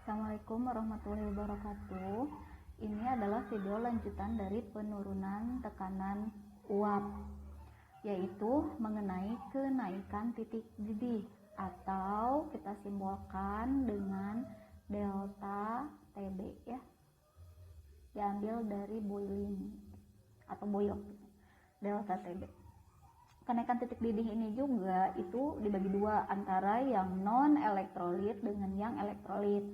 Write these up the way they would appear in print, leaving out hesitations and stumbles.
Assalamualaikum warahmatullahi wabarakatuh. Ini adalah video lanjutan dari penurunan tekanan uap, yaitu mengenai kenaikan titik didih atau kita simbolkan dengan delta TB ya. Diambil dari boiling atau boil. Delta TB. Kenaikan titik didih ini juga itu dibagi dua, antara yang non elektrolit dengan yang elektrolit.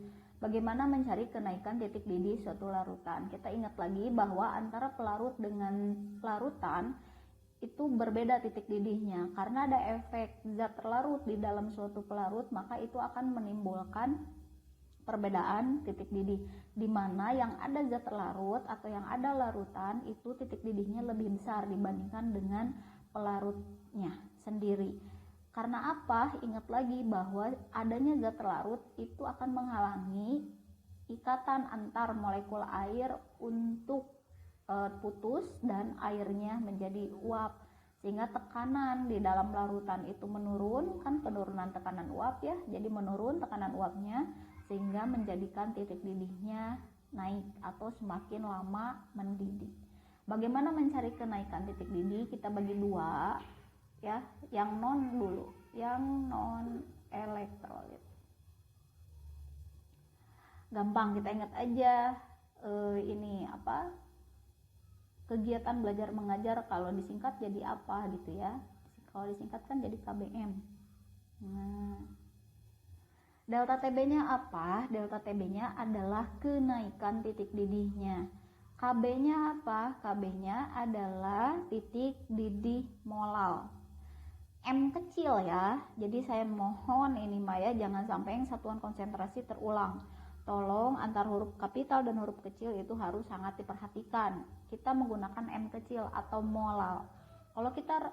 Bagaimana mencari kenaikan titik didih suatu larutan? Kita ingat lagi bahwa antara pelarut dengan larutan itu berbeda titik didihnya, karena ada efek zat terlarut di dalam suatu pelarut, maka itu akan menimbulkan perbedaan titik didih, di mana yang ada zat terlarut atau yang ada larutan itu titik didihnya lebih besar dibandingkan dengan pelarutnya sendiri. Karena apa? Ingat lagi bahwa adanya zat terlarut itu akan menghalangi ikatan antar molekul air untuk putus dan airnya menjadi uap, sehingga tekanan di dalam larutan itu menurun, kan penurunan tekanan uap ya, jadi menurun tekanan uapnya sehingga menjadikan titik didihnya naik atau semakin lama mendidih. Bagaimana mencari kenaikan titik didih? Kita bagi dua ya, yang non dulu, yang non elektrolit. Gampang, kita ingat aja ini apa? Kegiatan belajar mengajar kalau disingkat jadi apa gitu ya. Kalau disingkat kan jadi KBM. Nah, delta TB-nya apa? Delta TB-nya adalah kenaikan titik didihnya. KB-nya apa? KB-nya adalah titik didih molal. M kecil ya. Jadi saya mohon ini Maya jangan sampai yang satuan konsentrasi terulang. Tolong antar huruf kapital dan huruf kecil itu harus sangat diperhatikan. Kita menggunakan M kecil atau molal. Kalau kita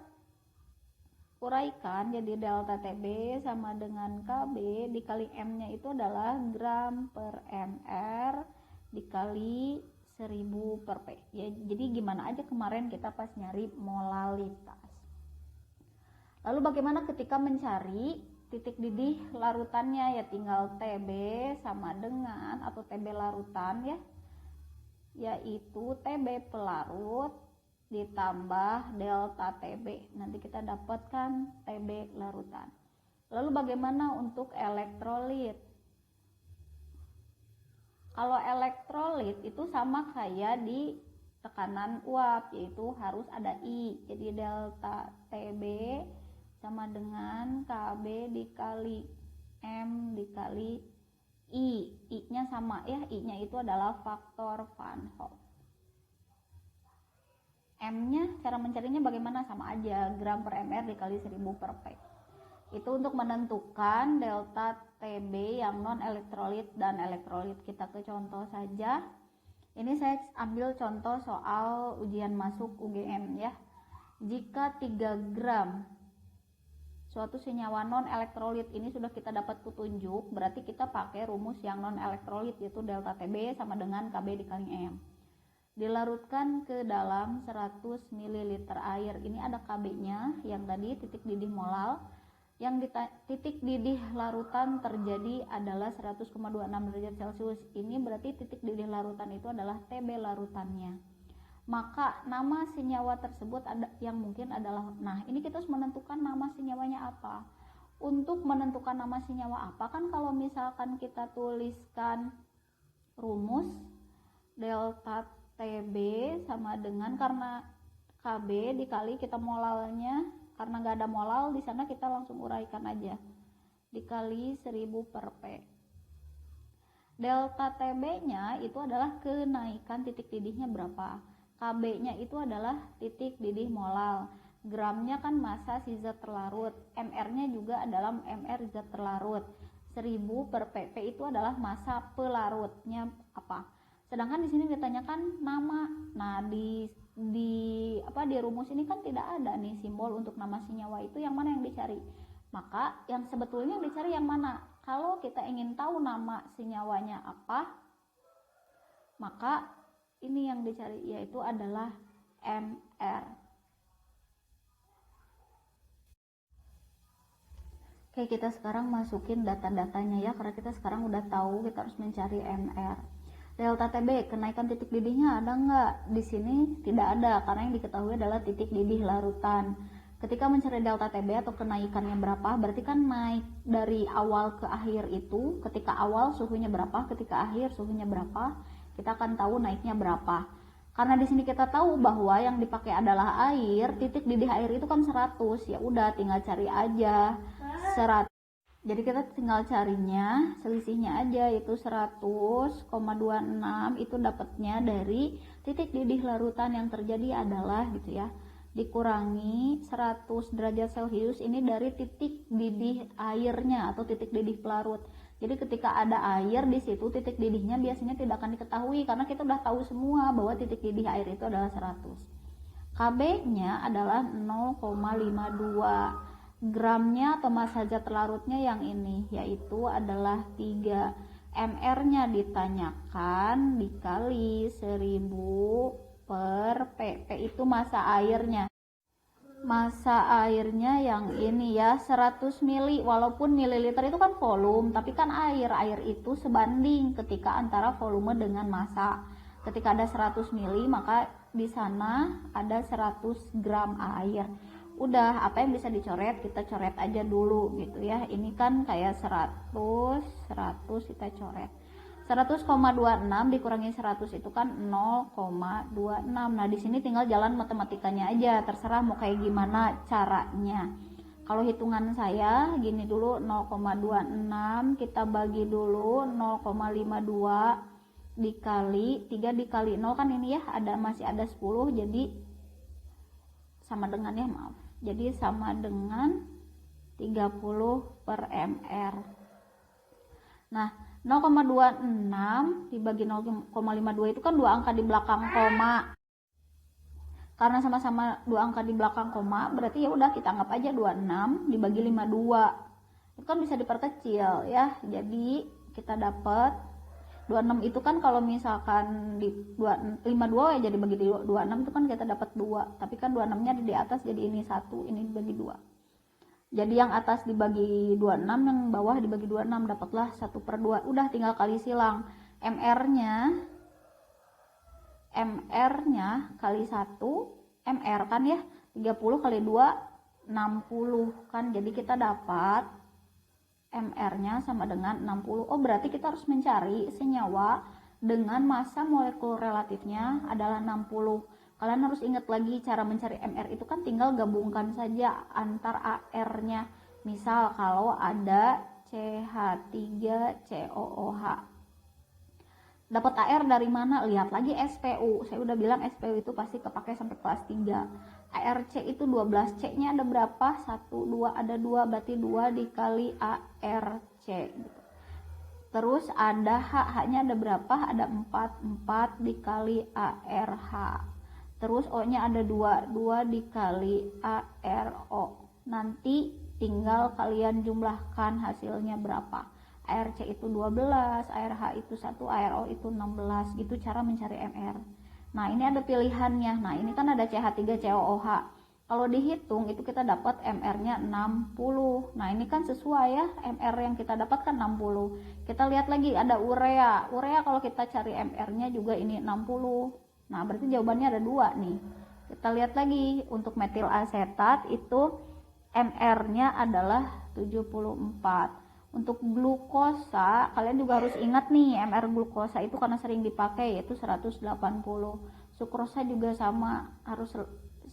uraikan jadi delta TB sama dengan KB dikali M-nya itu adalah gram per mR dikali 1000 per P. Ya, jadi gimana aja kemarin kita pas nyari molalitas. Lalu bagaimana ketika mencari titik didih larutannya? Ya tinggal TB sama dengan atau TB larutan ya, yaitu TB pelarut ditambah delta TB. Nanti kita dapatkan TB larutan. Lalu bagaimana untuk elektrolit? Kalau elektrolit itu sama kayak di tekanan uap, yaitu harus ada I. Jadi delta TB sama dengan KB dikali M dikali I. I-nya sama ya, I-nya itu adalah faktor Van Hoff. M-nya cara mencarinya bagaimana? Sama aja, gram per mR dikali 1000 per P. Itu untuk menentukan delta TB yang non elektrolit dan elektrolit. Kita ke contoh saja. Ini saya ambil contoh soal ujian masuk UGM ya. Jika 3 gram suatu senyawa non elektrolit ini sudah kita dapat petunjuk, berarti kita pakai rumus yang non elektrolit, yaitu delta TB sama dengan KB dikali M. Dilarutkan ke dalam 100 ml air. Ini ada KB-nya yang tadi titik didih molal. Yang titik didih larutan terjadi adalah 100,26 derajat Celcius. Ini berarti titik didih larutan itu adalah TB larutannya. Maka nama senyawa tersebut ada yang mungkin adalah, nah ini kita harus menentukan nama senyawanya apa. Untuk menentukan nama senyawa apa, kan kalau misalkan kita tuliskan rumus delta TB sama dengan, karena KB dikali kita molalnya, karena nggak ada molal di sana kita langsung uraikan aja, dikali 1000 per P. Delta TB-nya itu adalah kenaikan titik didihnya berapa. KB-nya itu adalah titik didih molal. Gramnya kan massa si zat terlarut. MR-nya juga adalah MR zat terlarut. 1000 per P. P itu adalah massa pelarutnya apa. Sedangkan di sini ditanyakan nama. Nah, di rumus ini kan tidak ada nih simbol untuk nama senyawa itu, yang mana yang dicari? Maka yang sebetulnya yang dicari yang mana? Kalau kita ingin tahu nama senyawanya apa, maka ini yang dicari, yaitu adalah MR. Oke, kita sekarang masukin data-datanya ya, karena kita sekarang udah tahu kita harus mencari MR. Delta TB, kenaikan titik didihnya ada nggak? Di sini tidak ada, karena yang diketahui adalah titik didih larutan. Ketika mencari delta TB atau kenaikannya berapa, berarti kan naik dari awal ke akhir itu, ketika awal suhunya berapa, ketika akhir suhunya berapa, kita akan tahu naiknya berapa. Karena di sini kita tahu bahwa yang dipakai adalah air, titik didih air itu kan 100, ya udah tinggal cari aja 100. Jadi kita tinggal carinya, selisihnya aja itu 100,26, itu dapatnya dari titik didih larutan yang terjadi adalah gitu ya, dikurangi 100 derajat Celcius ini dari titik didih airnya atau titik didih pelarut. Jadi ketika ada air di situ, titik didihnya biasanya tidak akan diketahui karena kita udah tahu semua bahwa titik didih air itu adalah 100. KB-nya adalah 0,52. Gramnya atau massa zat larutnya yang ini, yaitu adalah 3. MR-nya ditanyakan dikali 1000 per P. P itu massa airnya. Massa airnya yang ini ya, 100 mili, walaupun mililiter itu kan volume, tapi kan air itu sebanding ketika antara volume dengan massa. Ketika ada 100 mili, maka di sana ada 100 gram air. Udah, apa yang bisa dicoret, kita coret aja dulu gitu ya. Ini kan kayak 100 kita coret. 100,26 dikurangi 100 itu kan 0,26. Nah, di sini tinggal jalan matematikanya aja, terserah mau kayak gimana caranya. Kalau hitungan saya gini dulu, 0,26 kita bagi dulu 0,52 dikali 3 dikali 0 kan ini ya, masih ada 10, jadi sama dengan ya, maaf. Jadi sama dengan 30 per mr. Nah, 0,26 dibagi 0,52 itu kan dua angka di belakang koma. Karena sama-sama dua angka di belakang koma, berarti ya udah kita anggap aja 26 dibagi 52. Itu kan bisa diperkecil ya. Jadi kita dapat 26 itu kan kalau misalkan di 52 ya jadi bagi 26 itu kan kita dapat 2. Tapi kan 26-nya di atas jadi ini 1, ini dibagi 2. Jadi yang atas dibagi 26, yang bawah dibagi 26, dapatlah 1/2. Udah tinggal kali silang. MR-nya kali 1, MR kan ya, 30 kali 2, 60 kan. Jadi kita dapat MR-nya sama dengan 60. Oh, berarti kita harus mencari senyawa dengan massa molekul relatifnya adalah 60. Kalian harus ingat lagi cara mencari MR itu kan tinggal gabungkan saja antar AR-nya. Misal kalau ada CH3COOH. Dapat AR dari mana? Lihat lagi SPU. Saya udah bilang SPU itu pasti kepake sampai kelas 3. ARC itu 12, C-nya ada berapa? 1, 2, ada 2, berarti 2 dikali ARC gitu. Terus ada H-nya ada berapa? Ada 4, 4 dikali ARH. Terus O-nya ada 2, 2 dikali ARO. Nanti tinggal kalian jumlahkan hasilnya berapa. ARC itu 12, ARH itu 1, ARO itu 16. Itu cara mencari MR. Nah, ini ada pilihannya. Nah, ini kan ada CH3COOH. Kalau dihitung itu kita dapat MR-nya 60. Nah, ini kan sesuai ya, MR yang kita dapatkan 60. Kita lihat lagi ada urea. Urea kalau kita cari MR-nya juga ini 60. Nah, berarti jawabannya ada 2 nih. Kita lihat lagi, untuk metil asetat itu MR-nya adalah 74. Untuk glukosa, kalian juga harus ingat nih, MR glukosa itu karena sering dipakai yaitu 180. Sukrosa juga sama, harus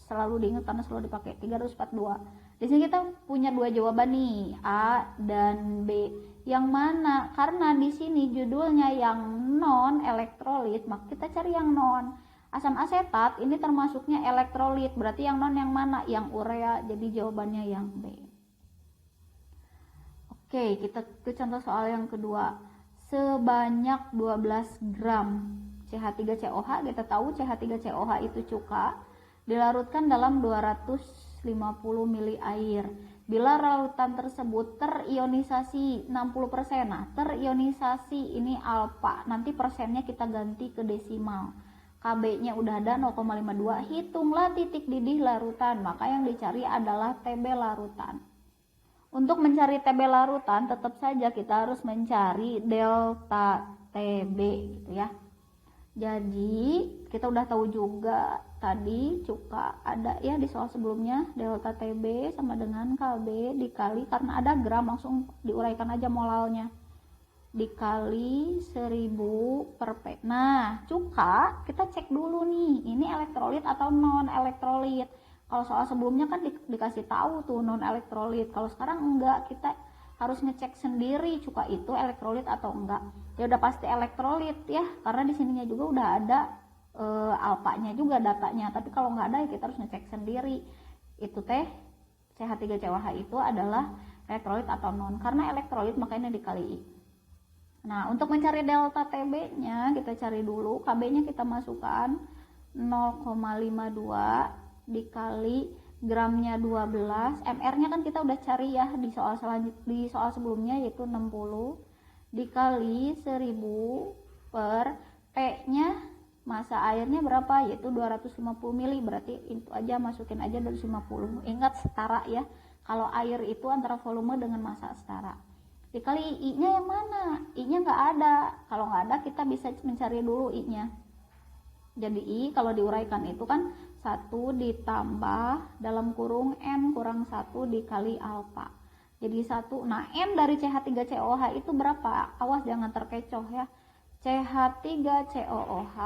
selalu diingat karena selalu dipakai, 342. Di sini kita punya 2 jawaban nih, A dan B. Yang mana? Karena di sini judulnya yang non elektrolit, maka kita cari yang non. Asam asetat ini termasuknya elektrolit, berarti yang non yang mana? Yang urea, jadi jawabannya yang B. Oke, kita ke contoh soal yang kedua. Sebanyak 12 gram CH3COH, kita tahu CH3COH itu cuka, dilarutkan dalam 250 ml air. Bila larutan tersebut terionisasi 60%, nah terionisasi ini alfa, nanti persennya kita ganti ke desimal. KB-nya udah ada 0,52, hitunglah titik didih larutan, maka yang dicari adalah TB larutan. Untuk mencari TB larutan tetap saja kita harus mencari delta TB gitu ya. Jadi kita udah tahu juga tadi cuka ada ya di soal sebelumnya, delta TB sama dengan KB dikali, karena ada gram langsung diuraikan aja molalnya, dikali 1000 per P. Nah cuka kita cek dulu nih, ini elektrolit atau non elektrolit. Kalau soal sebelumnya kan dikasih tahu tuh non elektrolit, kalau sekarang enggak, kita harus ngecek sendiri cuka itu elektrolit atau enggak. Ya udah pasti elektrolit ya, karena di sininya juga udah ada alpanya juga datanya. Tapi kalau nggak ada ya kita harus ngecek sendiri itu teh CH3COH itu adalah elektrolit atau non. Karena elektrolit makanya dikali I. Nah untuk mencari delta TB nya kita cari dulu, KB nya kita masukkan 0,52 dikali gramnya 12, MR nya kan kita udah cari ya di soal sebelumnya, yaitu 60 dikali 1000 per P nya masa airnya berapa, yaitu 250 ml, berarti itu aja, masukin aja 250. Ingat setara ya, kalau air itu antara volume dengan massa setara. Dikali I nya yang mana, I nya nggak ada, kalau nggak ada kita bisa mencari dulu I nya. Jadi I kalau diuraikan itu kan 1 ditambah dalam kurung M kurang 1 dikali alfa. Jadi 1, nah M dari CH3COH itu berapa? Awas jangan terkecoh ya. CH3COOH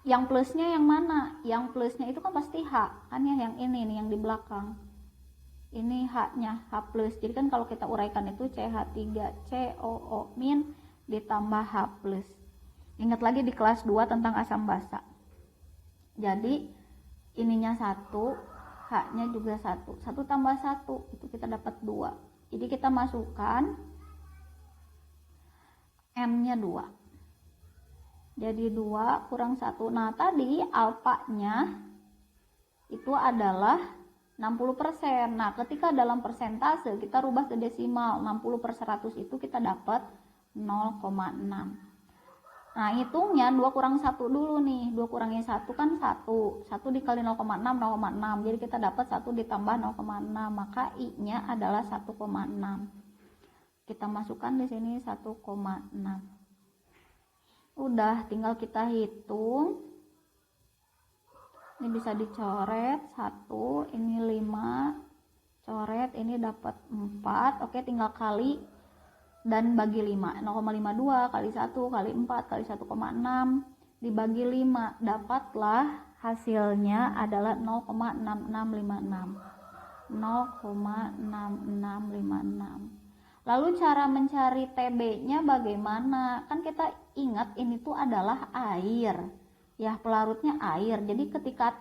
yang plusnya yang mana? Yang plusnya itu kan pasti H, kan ya, yang ini nih yang di belakang. Ini H-nya, H plus. Jadi kan kalau kita uraikan itu CH3COO min ditambah H plus. Ingat lagi di kelas 2 tentang asam basa. Jadi ininya 1, H-nya juga 1. 1 tambah 1 itu kita dapat 2. Jadi kita masukkan M-nya 2. Jadi 2 kurang 1. Nah, tadi alfanya itu adalah 60%. Nah, ketika dalam persentase kita rubah ke desimal, 60 per 100 itu kita dapat 0,6. Nah hitungnya 2 kurang 1 dulu nih, 2 kurangin 1 kan 1 dikali 0,6, 0,6, jadi kita dapat 1 ditambah 0,6, maka I nya adalah 1,6. Kita masukkan di sini 1,6. Udah tinggal kita hitung, ini bisa dicoret 1, ini 5, coret, ini dapat 4, oke tinggal kali dan bagi 5, 0,52 kali 1 kali 4 kali 1,6 dibagi 5, dapatlah hasilnya adalah 0,6656. Lalu cara mencari TB nya bagaimana? Kan kita ingat ini tuh adalah air ya, pelarutnya air. Jadi ketika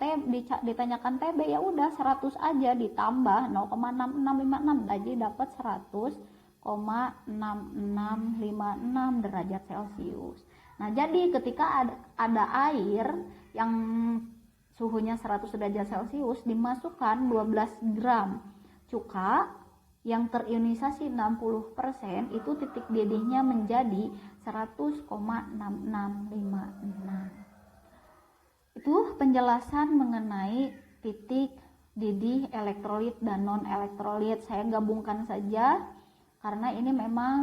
ditanyakan TB ya udah 100 aja ditambah 0,6656, jadi dapat 100,6656 derajat Celcius. Nah, jadi ketika ada air yang suhunya 100 derajat Celcius, dimasukkan 12 gram cuka yang terionisasi 60%, itu titik didihnya menjadi 100,6656. Itu penjelasan mengenai titik didih elektrolit dan non elektrolit. Saya gabungkan saja karena ini memang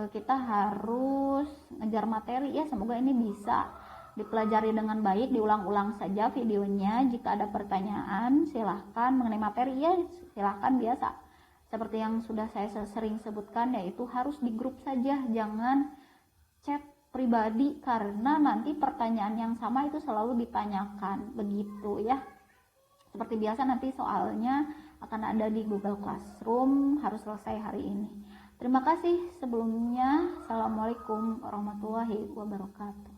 kita harus ngejar materi ya. Semoga ini bisa dipelajari dengan baik, diulang-ulang saja videonya. Jika ada pertanyaan silahkan mengenai materi ya, silahkan biasa. Seperti yang sudah saya sering sebutkan, yaitu harus di grup saja, jangan chat pribadi, karena nanti pertanyaan yang sama itu selalu ditanyakan, begitu ya. Seperti biasa nanti soalnya akan ada di Google Classroom, harus selesai hari ini. Terima kasih sebelumnya. Assalamualaikum warahmatullahi wabarakatuh.